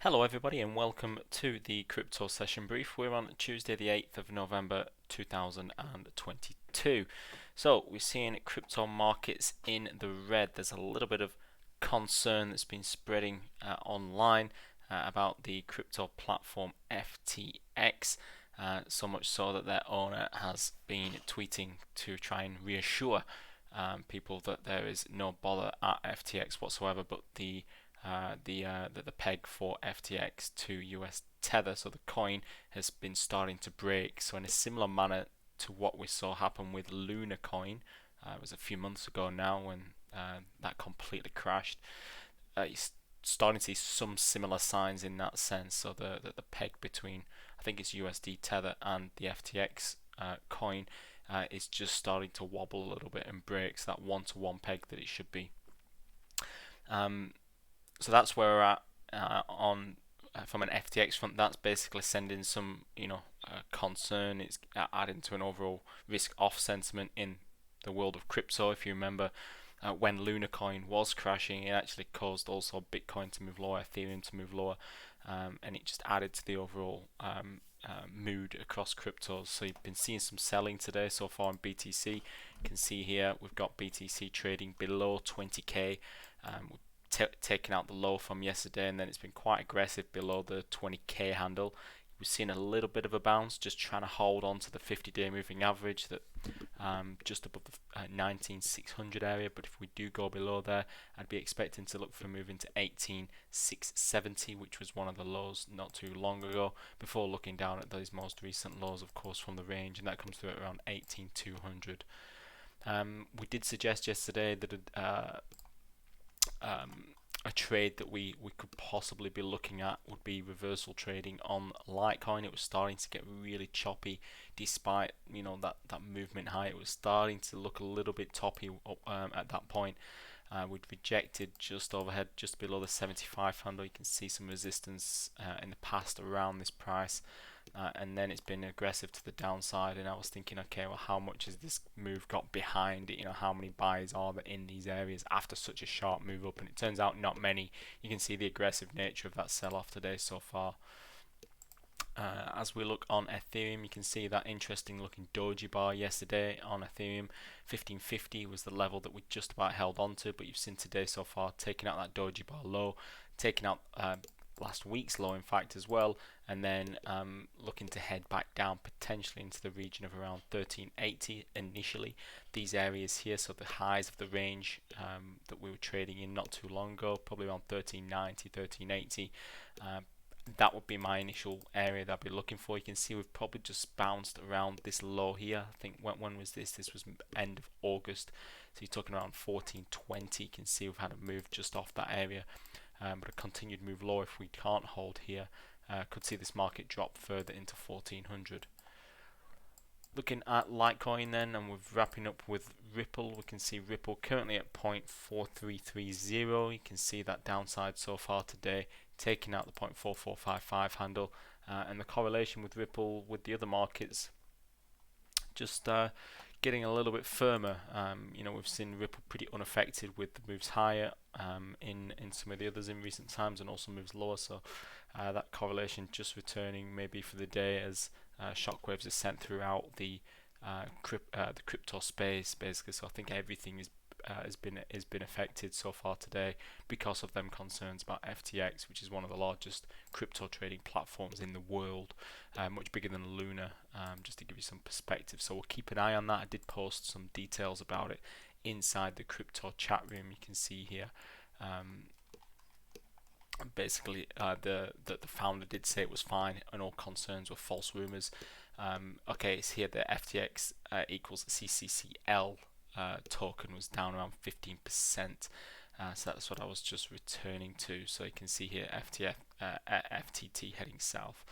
Hello, everybody, and welcome to the crypto session brief. We're on Tuesday, the 8th of November 2022. So, we're seeing crypto markets in the red. There's a little bit of concern that's been spreading online about the crypto platform FTX. So much so that their owner has been tweeting to try and reassure people that there is no bother at FTX whatsoever, but the peg for FTX to US Tether, so the coin has been starting to break. So in a similar manner to what we saw happen with Luna coin, it was a few months ago now when that completely crashed. It's starting to see some similar signs in that sense. So the peg between, I think it's USD Tether and the FTX coin is just starting to wobble a little bit and breaks that one-to-one peg that it should be. So that's where we're at on from an FTX front. That's basically sending some concern. It's adding to an overall risk off sentiment in the world of crypto. If you remember, when Luna coin was crashing, it actually caused also Bitcoin to move lower, Ethereum to move lower, and it just added to the overall mood across cryptos. So you've been seeing some selling today so far in BTC. You can see here we've got BTC trading below 20k. Taken out the low from yesterday, and then it's been quite aggressive below the 20k handle. We've seen a little bit of a bounce, just trying to hold on to the 50-day moving average that just above the 19,600 area. But if we do go below there, I'd be expecting to look for moving to 18,670, which was one of the lows not too long ago, before looking down at those most recent lows, of course, from the range, and that comes through at around 18,200. We did suggest yesterday that a trade that we could possibly be looking at would be reversal trading on Litecoin. It was starting to get really choppy despite that movement high. It was starting to look a little bit toppy at that point. We'd rejected just overhead, just below the 75 handle. You can see some resistance in the past around this price. And then it's been aggressive to the downside, and I was thinking, okay, well, how much has this move got behind it? How many buys are there in these areas after such a sharp move up? And it turns out not many. You can see the aggressive nature of that sell-off today so far. As we look on Ethereum, you can see that interesting looking doji bar yesterday on Ethereum. 1550 was the level that we just about held on to, but you've seen today so far taking out that doji bar low, taking out last week's low in fact as well, and then looking to head back down potentially into the region of around 1380 initially. These areas here, so the highs of the range that we were trading in not too long ago, probably around 1390, 1380. That would be my initial area that I'd be looking for. You can see we've probably just bounced around this low here. I think when was this? This was end of August. So you're talking around 1420. You can see we've had a move just off that area. But a continued move lower if we can't hold here. Could see this market drop further into 1400. Looking at Litecoin then, and we're wrapping up with Ripple. We can see Ripple currently at 0.4330. You can see that downside so far today, taking out the 0.4455 handle, and the correlation with Ripple with the other markets just getting a little bit firmer. We've seen Ripple pretty unaffected with the moves higher in some of the others in recent times, and also moves lower. So that correlation just returning maybe for the day as shockwaves are sent throughout the crypto space, basically. So I think everything has been affected so far today because of them concerns about FTX, which is one of the largest crypto trading platforms in the world, much bigger than Luna, just to give you some perspective. So we'll keep an eye on that. I did post some details about it inside the crypto chat room. You can see here. Basically, the founder did say it was fine and all concerns were false rumors. Okay, it's here the FTX equals CCCL token was down around 15%. So that's what I was just returning to. So you can see here FTT heading south.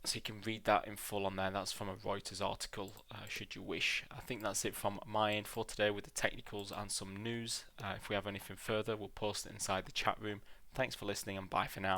So you can read that in full on there. That's from a Reuters article, should you wish. I think that's it from my end for today with the technicals and some news. If we have anything further, we'll post it inside the chat room. Thanks for listening, and bye for now.